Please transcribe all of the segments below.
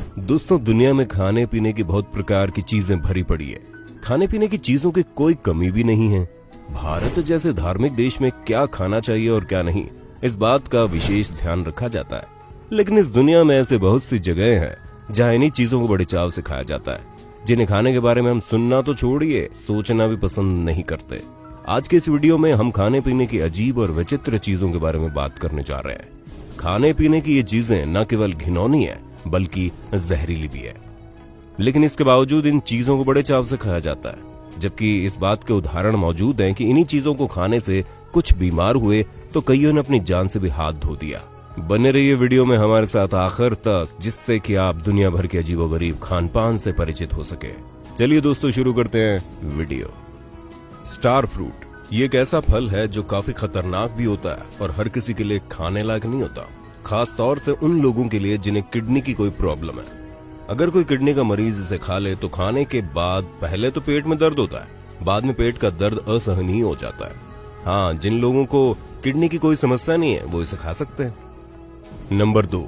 दोस्तों, दुनिया में खाने पीने की बहुत प्रकार की चीजें भरी पड़ी है। खाने पीने की चीजों की कोई कमी भी नहीं है। भारत जैसे धार्मिक देश में क्या खाना चाहिए और क्या नहीं, इस बात का विशेष ध्यान रखा जाता है। लेकिन इस दुनिया में ऐसे बहुत सी जगह हैं जहां इन्हीं चीजों को बड़े चाव से खाया जाता है, जिन्हें खाने के बारे में हम सुनना तो छोड़िए, सोचना भी पसंद नहीं करते। आज के इस वीडियो में हम खाने पीने की अजीब और विचित्र चीजों के बारे में बात करने जा रहे हैं। खाने पीने की ये चीजें न केवल घिनौनी है बल्कि जहरीली भी है, लेकिन इसके बावजूद इन चीजों को बड़े चाव से खाया जाता है। जबकि इस बात के उदाहरण मौजूद हैं कि इन्हीं चीजों को खाने से कुछ बीमार हुए तो कईयों ने अपनी जान से भी हाथ धो दिया। बने रहिए वीडियो में हमारे साथ आखिर तक, जिससे कि आप दुनिया भर के अजीबोगरीब खान पान से परिचित हो सके। चलिए दोस्तों, शुरू करते हैं वीडियो। स्टार फ्रूट ये एक ऐसा फल है जो काफी खतरनाक भी होता है और हर किसी के लिए खाने लायक नहीं होता, खास तौर से उन लोगों के लिए जिन्हें किडनी की कोई प्रॉब्लम है। अगर कोई किडनी का मरीज इसे खा ले तो खाने के बाद पहले तो पेट में दर्द होता है, बाद में पेट का दर्द असहनीय हो जाता है। हाँ, जिन लोगों को किडनी की कोई समस्या नहीं है वो इसे खा सकते हैं। नंबर 2,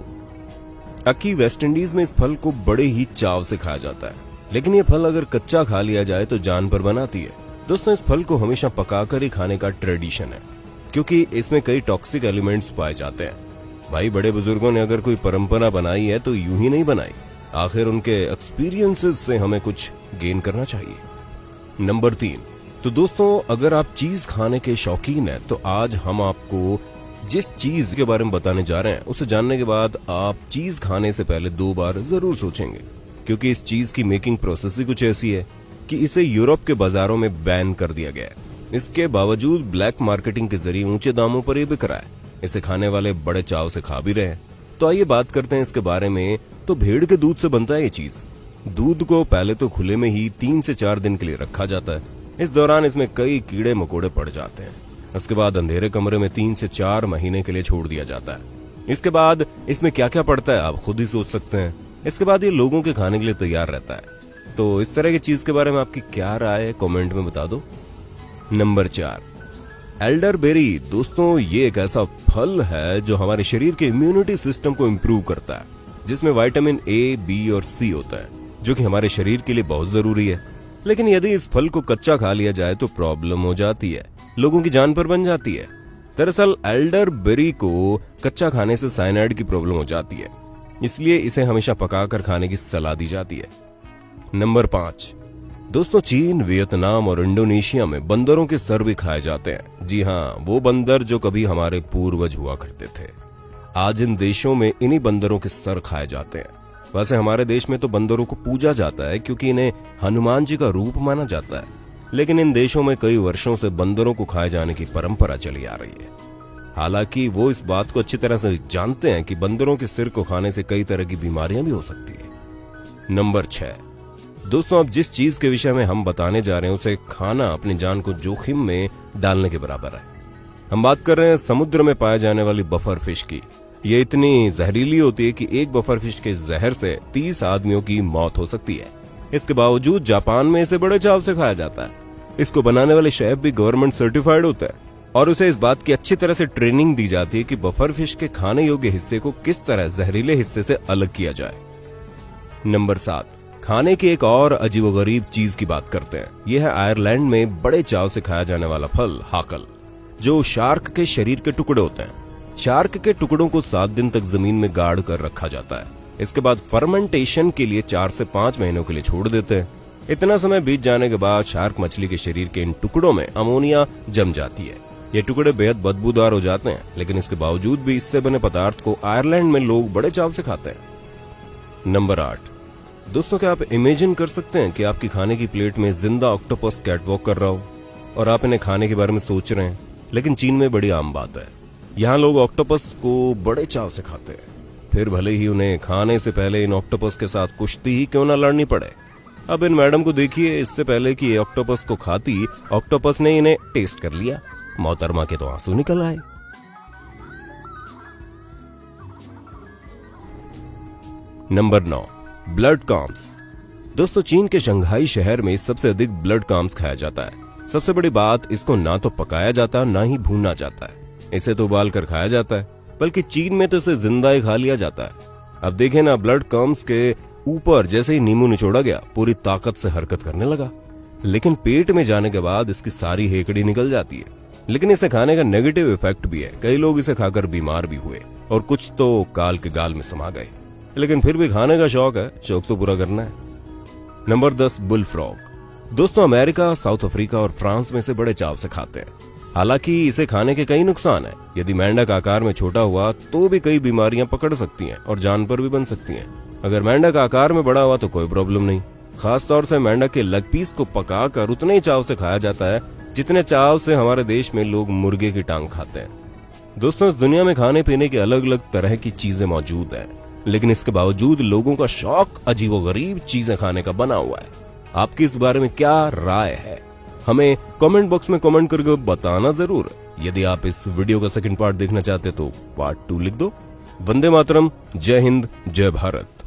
अक्की वेस्ट इंडीज में इस फल को बड़े ही चाव से खाया जाता है, लेकिन ये फल अगर कच्चा खा लिया जाए तो जान पर बनाती है। दोस्तों, इस फल को हमेशा पकाकर ही खाने का ट्रेडिशन है, क्योंकि इसमें कई टॉक्सिक एलिमेंट्स पाए जाते हैं। भाई, बड़े बुजुर्गों ने अगर कोई परंपरा बनाई है तो यूं ही नहीं बनाई, आखिर उनके एक्सपीरियंसेस से हमें कुछ गेन करना चाहिए। नंबर 3, तो दोस्तों, अगर आप चीज खाने के शौकीन हैं तो आज हम आपको जिस चीज के बारे में बताने जा रहे हैं उसे जानने के बाद आप चीज खाने से पहले 2 बार जरूर सोचेंगे, क्योंकि इस चीज की मेकिंग प्रोसेस ही कुछ ऐसी है कि इसे यूरोप के बाजारों में बैन कर दिया गया है। इसके बावजूद ब्लैक मार्केटिंग के जरिए ऊंचे दामों पर यह बिक रहा है। इसे खाने वाले बड़े चाव से खा भी रहे हैं। तो आइए बात करते हैं इसके बारे में। तो भेड़ के दूध से बनता है ये चीज। दूध को पहले तो खुले में ही 3 से 4 दिन के लिए रखा जाता है। इस दौरान इसमें कई कीड़े मकोड़े पड़ जाते हैं। उसके बाद अंधेरे कमरे में 3 से 4 महीने के लिए छोड़ दिया जाता है। इसके बाद इसमें क्या क्या पड़ता है आप खुद ही सोच सकते हैं। इसके बाद ये लोगों के खाने के लिए तैयार रहता है। तो इस तरह की चीज के बारे में आपकी क्या राय है, कमेंट में बता दो। Number 4, elderberry. दोस्तों, ये एक ऐसा फल है जो हमारे शरीर के इम्यूनिटी सिस्टम को इम्प्रूव करता है, जिसमें विटामिन ए, बी और सी होता है, जो कि हमारे शरीर के लिए बहुत जरूरी है। लेकिन यदि इस फल को कच्चा खा लिया जाए तो प्रॉब्लम हो जाती है, लोगों की जान पर बन जाती है। दरअसल एल्डरबेरी को कच्चा खाने से साइनाइड की प्रॉब्लम हो जाती है, इसलिए इसे हमेशा पकाकर खाने की सलाह दी जाती है। नंबर 5, दोस्तों, चीन, वियतनाम और इंडोनेशिया में बंदरों के सर भी खाए जाते हैं। जी हाँ, वो बंदर जो कभी हमारे पूर्वज हुआ करते थे। आज इन देशों में इन्हीं बंदरों के सर खाए जाते हैं। वैसे हमारे देश में तो बंदरों को पूजा जाता है क्योंकि इन्हें हनुमान जी का रूप माना जाता है, लेकिन इन देशों में कई वर्षों से बंदरों को खाए जाने की परंपरा चली आ रही है। हालांकि वो इस बात को अच्छी तरह से जानते हैं कि बंदरों के सिर को खाने से कई तरह की बीमारियां भी हो सकती है। नंबर 6, दोस्तों, अब जिस चीज के विषय में हम बताने जा रहे हैं उसे खाना अपनी जान को जोखिम में डालने के बराबर है। हम बात कर रहे हैं समुद्र में पाए जाने वाली बफर फिश की। ये इतनी जहरीली होती है कि एक बफर फिश के जहर से 30 आदमियों की मौत हो सकती है। इसके बावजूद जापान में इसे बड़े चाव से खाया जाता है। इसको बनाने वाले शेफ भी गवर्नमेंट सर्टिफाइड होता है और उसे इस बात की अच्छी तरह से ट्रेनिंग दी जाती है कि बफर फिश के खाने योग्य हिस्से को किस तरह जहरीले हिस्से से अलग किया जाए। नंबर 7, खाने की एक और अजीबोगरीब चीज की बात करते हैं। यह है आयरलैंड में बड़े चाव से खाया जाने वाला फल हाकल, जो शार्क के शरीर के टुकड़े होते हैं। शार्क के टुकड़ों को 7 दिन तक जमीन में गाड़ कर रखा जाता है। इसके बाद फर्मेंटेशन के लिए 4 से 5 महीनों के लिए छोड़ देते हैं। इतना समय बीत जाने के बाद शार्क मछली के शरीर के इन टुकड़ों में अमोनिया जम जाती है। ये टुकड़े बेहद बदबूदार हो जाते हैं, लेकिन इसके बावजूद भी इससे बने पदार्थ को आयरलैंड में लोग बड़े चाव से खाते हैं। नंबर 8, दोस्तों, क्या आप इमेजिन कर सकते हैं कि आपकी खाने की प्लेट में जिंदा ऑक्टोपस कैटवॉक कर रहा हो और आप इन्हें खाने के बारे में सोच रहे हैं। लेकिन चीन में बड़ी आम बात है। यहाँ लोग ऑक्टोपस को बड़े चाव से खाते हैं, फिर भले ही उन्हें खाने से पहले इन ऑक्टोपस के साथ कुश्ती ही क्यों ना लड़नी पड़े। अब इन मैडम को देखिए, इससे पहले कि ये ऑक्टोपस को खाती, ऑक्टोपस ने इन्हें टेस्ट कर लिया। मोहतरमा के तो आंसू निकल आए। Number 9, blood calms. दोस्तों, चीन के शंघाई शहर में सबसे अधिक ब्लड काम्स खाया जाता है। सबसे बड़ी बात, इसको ना तो पकाया जाता ना ही भूना जाता है। इसे तो उबाल कर खाया जाता है, बल्कि चीन में तो इसे जिंदा ही खा लिया जाता है। अब देखें ना, ब्लड काम्स के ऊपर जैसे ही नींबू निचोड़ा गया पूरी ताकत से हरकत करने लगा, लेकिन पेट में जाने के बाद इसकी सारी हेकड़ी निकल जाती है। लेकिन इसे खाने का नेगेटिव इफेक्ट भी है, कई लोग इसे खाकर बीमार भी हुए और कुछ तो काल के गाल में समा गए। लेकिन फिर भी खाने का शौक है, शौक तो पूरा करना है। Number 10, bull frog. दोस्तों, अमेरिका, साउथ अफ्रीका और फ्रांस में इसे बड़े चाव से खाते हैं। हालांकि इसे खाने के कई नुकसान हैं। यदि मेंढक आकार में छोटा हुआ तो भी कई बीमारियां पकड़ सकती हैं और जान पर भी बन सकती हैं। अगर मेंढक आकार में बड़ा हुआ तो कोई प्रॉब्लम नहीं। खासतौर से मेंढक के लेग पीस को पकाकर उतने ही चाव से खाया जाता है जितने चाव से हमारे देश में लोग मुर्गे की टांग खाते हैं। दोस्तों, इस दुनिया में खाने पीने की अलग अलग तरह की चीजें मौजूद हैं, लेकिन इसके बावजूद लोगों का शौक अजीबोगरीब चीजें खाने का बना हुआ है। आपकी इस बारे में क्या राय है? हमें कमेंट बॉक्स में कमेंट करके बताना जरूर। यदि आप इस वीडियो का सेकंड पार्ट देखना चाहते तो पार्ट 2 लिख दो। वंदे मातरम, जय हिंद, जय भारत।